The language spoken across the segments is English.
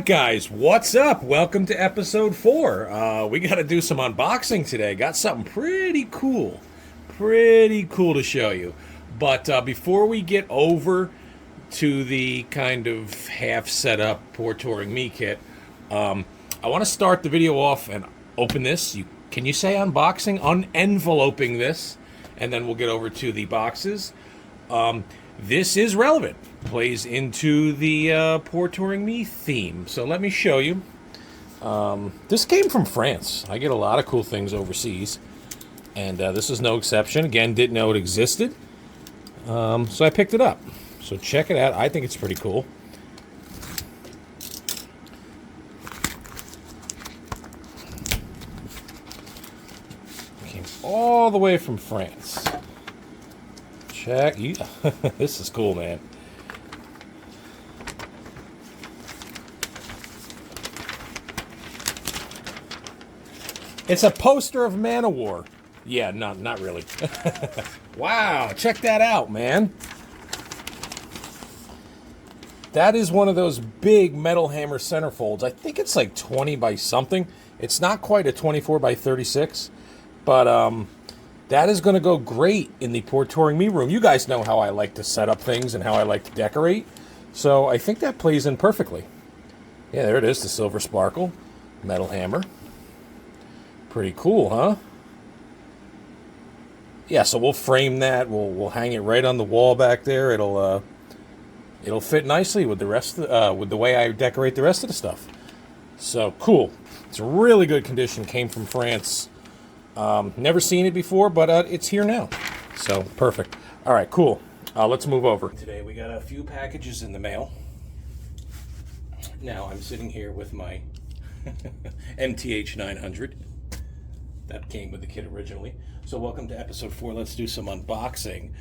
guys, what's up? Welcome to episode 4. We got to do some unboxing today. Got something pretty cool to show you. But before we get over to the kind of half set up Poor Touring Me kit, I want to start the video off and open this. Can you say unboxing? Unenveloping this, and then we'll get over to the boxes. This is relevant. Plays into the Poor Touring Me theme. So let me show you. This came from France. I get a lot of cool things overseas, and this is no exception. Again, didn't know it existed, so I picked it up. So check it out. I think it's pretty cool. Came all the way from France. Check. This is cool, man. It's a poster of Manowar. Yeah, not really. Wow, check that out, man. That is one of those big Metal Hammer centerfolds. I think it's like 20 by something. It's not quite a 24 by 36, but that is going to go great in the Poor Touring Me room. You guys know how I like to set up things and how I like to decorate, so I think that plays in perfectly. Yeah, there it is, the Silver Sparkle Metal Hammer. Pretty cool, huh? Yeah, so we'll frame that. We'll hang it right on the wall back there. It'll fit nicely with the rest of with the way I decorate the rest of the stuff. So cool. It's really good condition. Came from France. Never seen it before, but it's here now. So perfect. All right, cool. Let's move over. Today we got a few packages in the mail. Now I'm sitting here with my MTH 900. That came with the kit originally. So welcome to episode 4. Let's do some unboxing.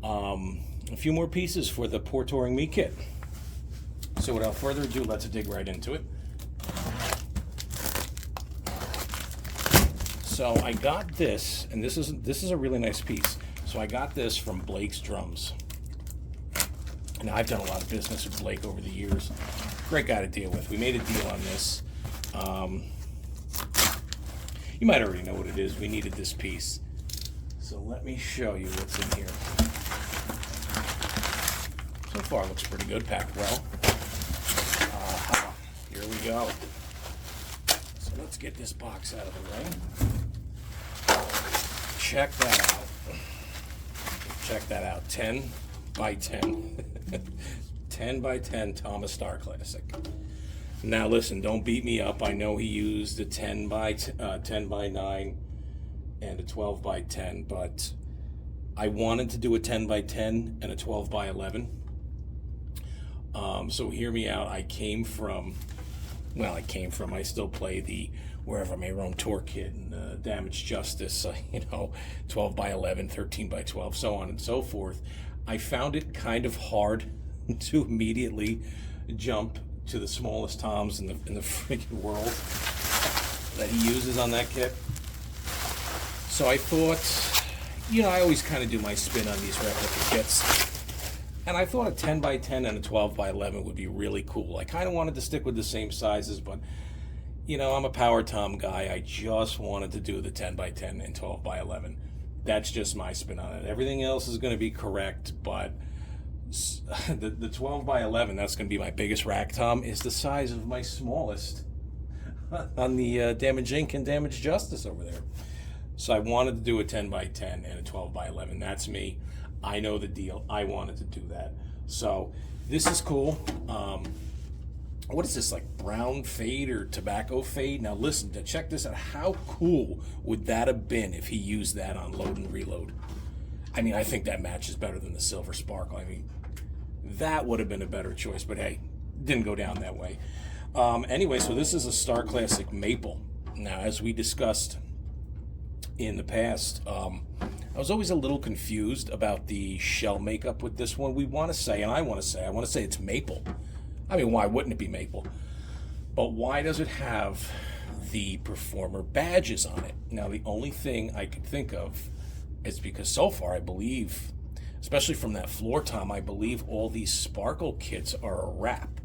A few more pieces for the Poor Touring Me kit. So without further ado, let's dig right into it. So I got this, and this is a really nice piece. So I got this from Blake's Drums. And I've done a lot of business with Blake over the years. Great guy to deal with. We made a deal on this. You might already know what it is. We needed this piece. So let me show you what's in here. So far, it looks pretty good, packed well. Here we go. So let's get this box out of the way. Check that out. Check that out. 10 by 10. 10 by 10 Thomas Star Classic. Now listen, don't beat me up. I know he used a 10 by 9 and a 12 by 10, but I wanted to do a 10 by 10 and a 12 by 11. So hear me out. I still play the Wherever May Roam tour kit and Damaged Justice, 12 by 11, 13 by 12, so on and so forth. I found it kind of hard to immediately jump to the smallest toms in the freaking world that he uses on that kit. So I thought, I always kind of do my spin on these replica kits. And I thought a 10 by 10 and a 12 by 11 would be really cool. I kind of wanted to stick with the same sizes, but, I'm a power tom guy. I just wanted to do the 10 by 10 and 12 by 11. That's just my spin on it. Everything else is going to be correct, but the 12 by 11, that's going to be my biggest rack tom, is the size of my smallest on the Damaged Inc. and Damaged Justice over there. So I wanted to do a 10 by 10 and a 12 by 11. That's me. I know the deal. I wanted to do that. So this is cool. What is this, like brown fade or tobacco fade? Now listen, check this out. How cool would that have been if he used that on Load and Reload? I think that matches better than the Silver Sparkle. That would have been a better choice, but hey, didn't go down that way. Anyway, so this is a Star Classic Maple. Now, as we discussed in the past, I was always a little confused about the shell makeup with this one. I want to say it's maple. Why wouldn't it be maple? But why does it have the Performer badges on it? Now, the only thing I could think of is because so far, I believe, especially from that floor tom, I believe all these sparkle kits are a wrap.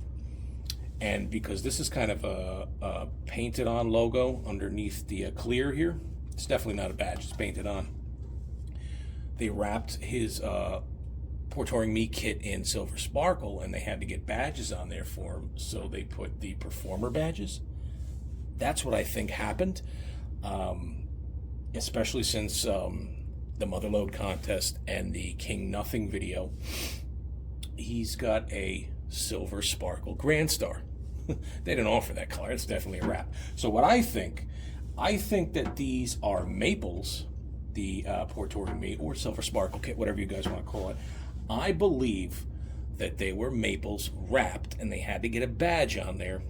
And because this is kind of a painted on logo underneath the clear here, it's definitely not a badge, it's painted on. They wrapped his Pour Touring Me kit in silver sparkle, and they had to get badges on there for him, so they put the performer badges. That's what I think happened, especially since the Motherload contest and the King Nothing video. He's got a silver sparkle Grand Star. They didn't offer that color. It's definitely a wrap. So what I think that these are maples, the Pour Touring Me or silver sparkle kit, whatever you guys want to call it. I believe that they were maples wrapped, and they had to get a badge on there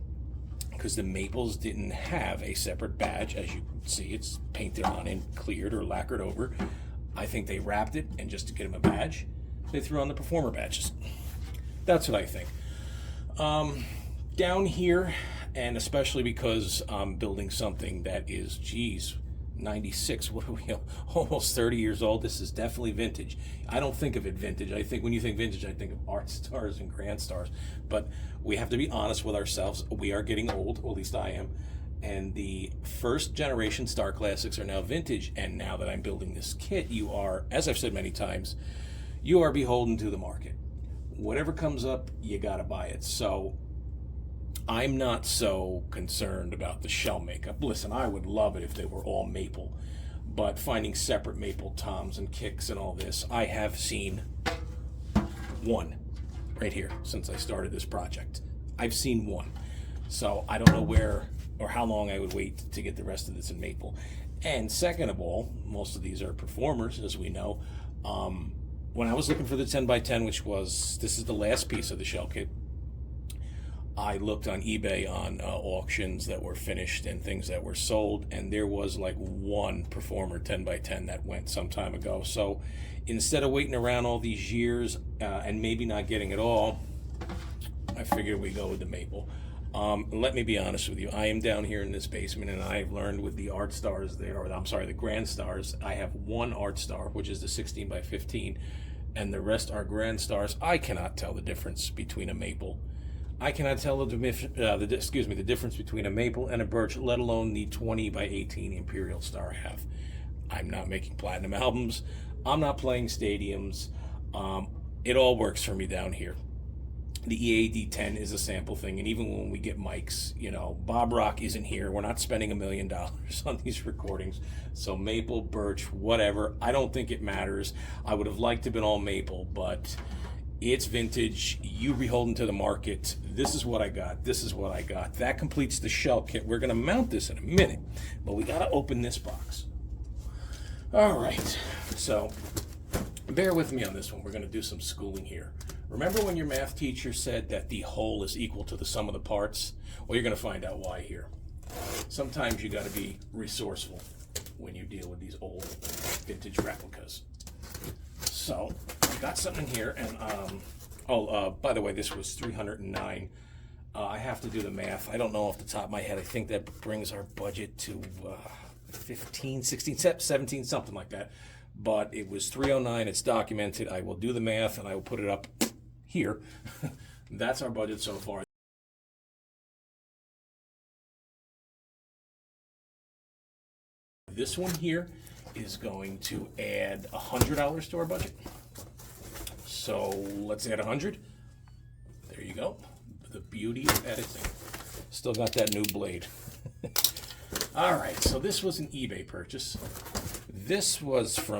because the maples didn't have a separate badge. As you can see, it's painted on and cleared or lacquered over. I think they wrapped it, and just to get them a badge, they threw on the performer badges. That's what I think. Down here, and especially because I'm building something that is, geez, 96, what are we, almost 30 years old. This is definitely vintage. I don't think of it vintage. I think when you think vintage, I think of art stars and grand stars. But we have to be honest with ourselves. We are getting old, or at least I am. And the first generation Star Classics are now vintage. And now that I'm building this kit, you are, as I've said many times, you are beholden to the market. Whatever comes up, you gotta buy it. So I'm not so concerned about the shell makeup. Listen, I would love it if they were all maple, but finding separate maple toms and kicks and all this, I have seen one right here since I started this project. I've seen one. So I don't know where or how long I would wait to get the rest of this in maple. And second of all, most of these are performers, as we know. When I was looking for the 10x10, which was, this is the last piece of the shell kit, I looked on eBay on auctions that were finished and things that were sold, and there was like one performer 10x10 that went some time ago. So instead of waiting around all these years and maybe not getting it all, I figured we go with the maple. Let me be honest with you. I am down here in this basement, and I've learned with the art stars there, or I'm sorry, the grand stars, I have one art star, which is the 16x15, and the rest are grand stars. I cannot tell the difference between a maple. I cannot tell the difference between a maple and a birch, let alone the 20x18 Imperial Star I have. I'm not making platinum albums. I'm not playing stadiums. It all works for me down here. The EAD10 is a sample thing, and even when we get mics, you know, Bob Rock isn't here. We're not spending $1 million on these recordings. So maple, birch, whatever, I don't think it matters. I would have liked to have been all maple, but it's vintage. You beholden to the market. This is what I got. This is what I got. That completes the shell kit. We're going to mount this in a minute, but we got to open this box. All right. So bear with me on this one. We're going to do some schooling here. Remember when your math teacher said that the whole is equal to the sum of the parts? Well, you're going to find out why here. Sometimes you got to be resourceful when you deal with these old vintage replicas. So I got something here, and by the way, this was $309. I have to do the math. I don't know off the top of my head. I think that brings our budget to 15, 16, 17, something like that. But it was $309. It's documented. I will do the math, and I will put it up here. That's our budget so far. This one here is going to add $100 to our budget. So let's add 100. There you go. The beauty of editing. Still got that new blade. All right, so this was an eBay purchase. This was from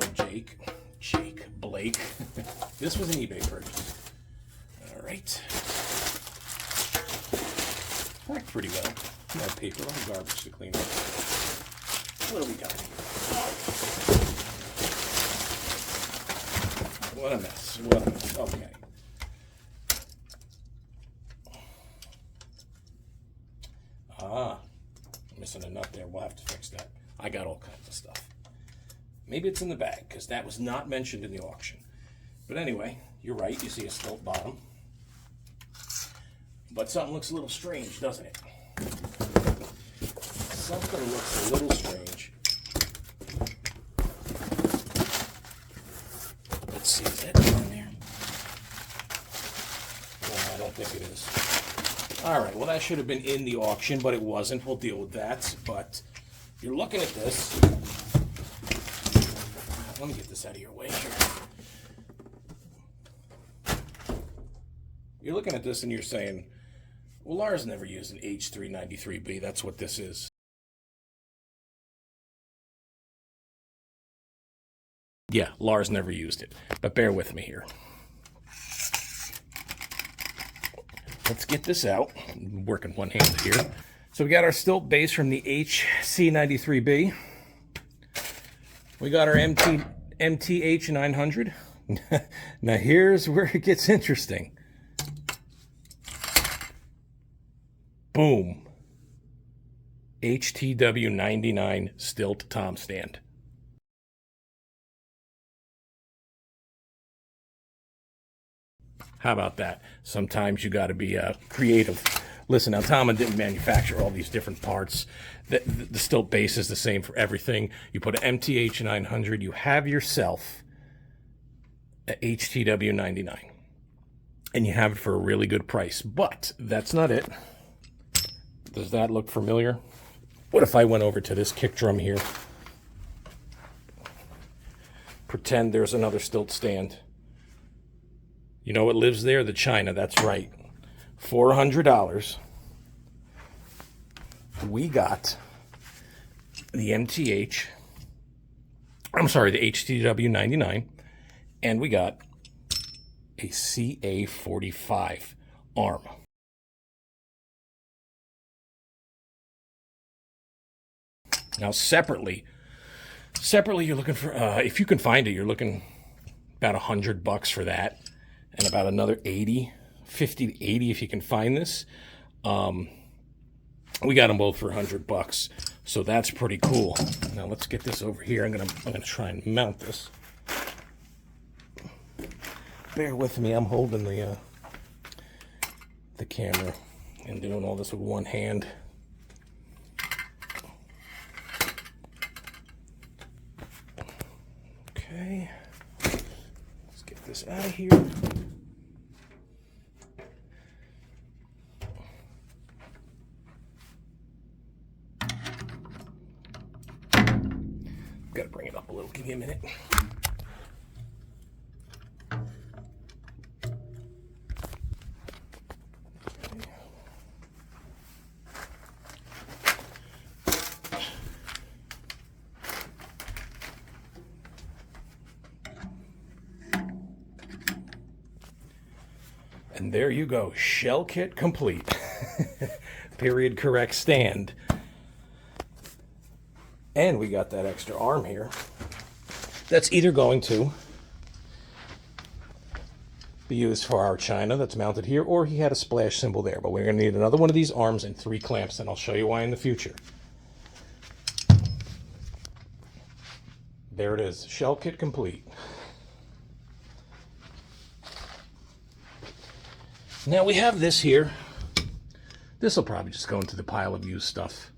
Blake. This was an eBay purchase. All right. Packed pretty well. No paper, no garbage to clean up. What do we got here? What a mess. What a mess. Okay. Missing a nut there. We'll have to fix that. I got all kinds of stuff. Maybe it's in the bag, because that was not mentioned in the auction. But anyway, you're right. You see a stilt bottom. But something looks a little strange, doesn't it? Something looks a little strange. Let's see, is that on there? No, I don't think it is. All right, well, that should have been in the auction, but it wasn't. We'll deal with that. But you're looking at this. Let me get this out of your way here. You're looking at this and you're saying, well, Lars never used an H393B. That's what this is. Yeah, Lars never used it. But bear with me here. Let's get this out. I'm working one-handed here. So we got our stilt base from the HC93B. We got our MTH900. Now here's where it gets interesting. Boom. HTW99 stilt tom stand. How about that? Sometimes you got to be creative. Listen, now Tom didn't manufacture all these different parts. The stilt base is the same for everything. You put an MTH 900, you have yourself a HTW 99. And you have it for a really good price. But that's not it. Does that look familiar? What if I went over to this kick drum here? Pretend there's another stilt stand. You know what lives there? The China, that's right. $400. We got the MTH, I'm sorry, the HTW 99, and we got a CA45 arm. Now separately you're looking for, if you can find it, you're looking about $100 for that. And about another 50 to 80 if you can find this. We got them both for $100, so that's pretty cool. Now let's get this over here. I'm gonna try and mount this. Bear with me. I'm holding the camera and doing all this with one hand. Okay, let's get this out of here. Gotta bring it up a little. Give me a minute. And there you go, shell kit complete. Period correct stand. And we got that extra arm here. That's either going to be used for our China that's mounted here, or he had a splash cymbal there. But we're going to need another one of these arms and 3 clamps, and I'll show you why in the future. There it is, shell kit complete. Now we have this here. This will probably just go into the pile of used stuff.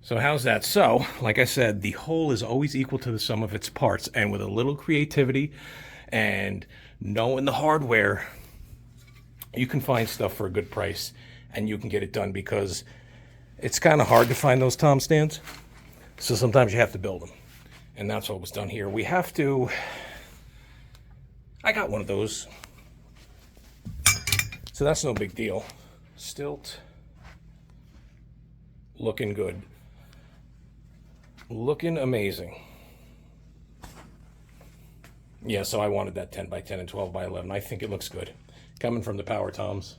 So how's that? So, like I said, the whole is always equal to the sum of its parts, and with a little creativity and knowing the hardware, you can find stuff for a good price, and you can get it done, because it's kind of hard to find those tom stands. So sometimes you have to build them, and that's what was done here. We have to, I got one of those, so that's no big deal. Stilt, looking good. Looking amazing. Yeah, so I wanted that 10 by 10 and 12 by 11. I think it looks good. Coming from the Power Toms,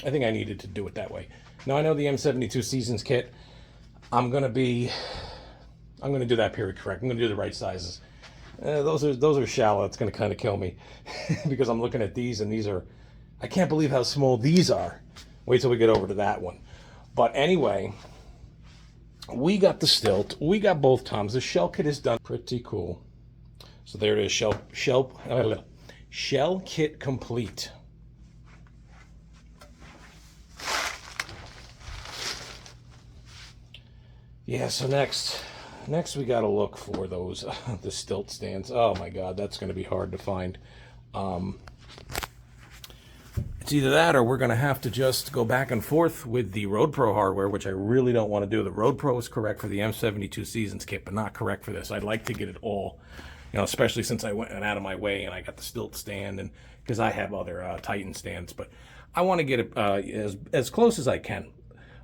I think I needed to do it that way. Now I know the M72 Seasons kit, I'm gonna do that period correct. I'm gonna do the right sizes. Those are shallow. It's gonna kind of kill me because I'm looking at these, and these are, I can't believe how small these are. Wait till we get over to that one. But anyway, we got the stilt, we got both toms. The shell kit is done. Pretty cool. So there it is, shell kit complete. Yeah, so next we got to look for those the stilt stands. Oh my God, that's going to be hard to find. It's either that or we're going to have to just go back and forth with the Road Pro hardware, which I really don't want to do. The Road Pro is correct for the M72 Seasons kit, but not correct for this. I'd like to get it all, you know, especially since I went out of my way and I got the stilt stand, and because I have other Titan stands, but I want to get it as close as I can,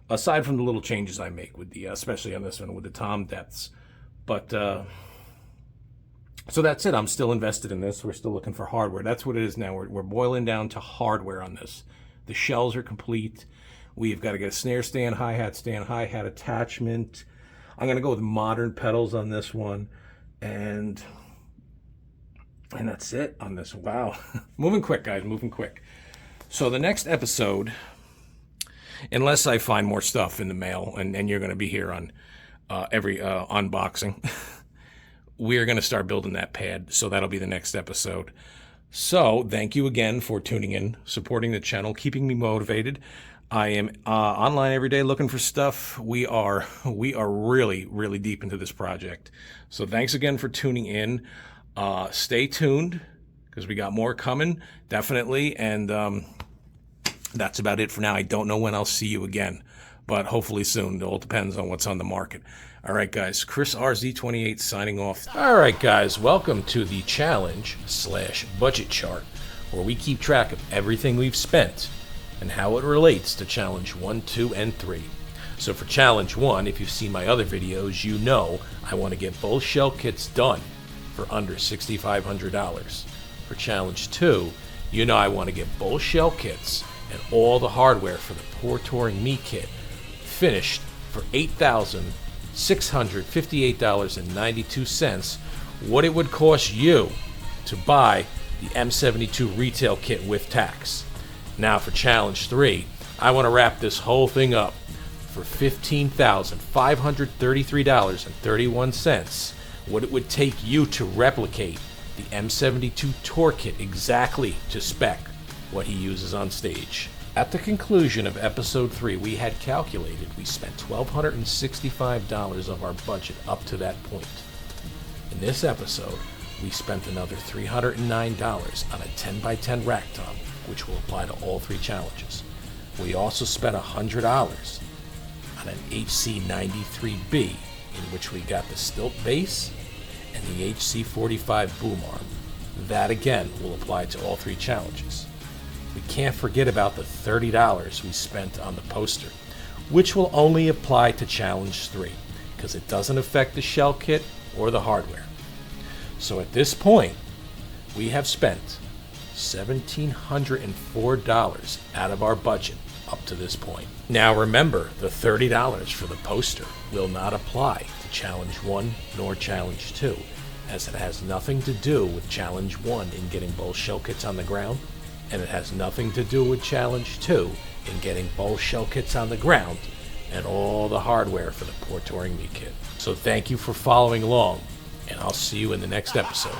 aside from the little changes I make with the, especially on this one with the tom depths. But so that's it. I'm still invested in this. We're still looking for hardware. That's what it is now. We're boiling down to hardware on this. The shells are complete. We've got to get a snare stand, hi-hat attachment. I'm going to go with modern pedals on this one. And that's it on this. Wow. Moving quick, guys. Moving quick. So the next episode, unless I find more stuff in the mail, and you're going to be here on every unboxing, we're going to start building that pad. So that'll be the next episode. So thank you again for tuning in, supporting the channel, keeping me motivated. I am online every day looking for stuff. We are really, really deep into this project. So thanks again for tuning in. Stay tuned because we got more coming, definitely. And that's about it for now. I don't know when I'll see you again, but hopefully soon. It all depends on what's on the market. All right, guys. Chris RZ28 signing off. All right, guys. Welcome to the challenge/budget chart, where we keep track of everything we've spent and how it relates to challenge 1, 2, and 3. So for challenge 1, if you've seen my other videos, you know I want to get both shell kits done for under $6,500. For challenge 2, you know I want to get both shell kits and all the hardware for the Poor Touring Me kit finished for $8,658.92, what it would cost you to buy the M72 retail kit with tax. Now for challenge 3, I want to wrap this whole thing up for $15,533.31, what it would take you to replicate the M72 tour kit exactly to spec what he uses on stage. At the conclusion of episode 3, we had calculated we spent $1,265 of our budget up to that point. In this episode, we spent another $309 on a 10x10 rack top, which will apply to all 3 challenges. We also spent $100 on an HC93B, in which we got the stilt bass and the HC45 boom arm. That again will apply to all 3 challenges. We can't forget about the $30 we spent on the poster, which will only apply to challenge 3, because it doesn't affect the shell kit or the hardware. So at this point, we have spent $1,704 out of our budget up to this point. Now remember, the $30 for the poster will not apply to challenge 1 nor challenge 2, as it has nothing to do with challenge 1 in getting both shell kits on the ground, and it has nothing to do with challenge 2 in getting both shell kits on the ground and all the hardware for the Poor Touring Me kit. So thank you for following along, and I'll see you in the next episode.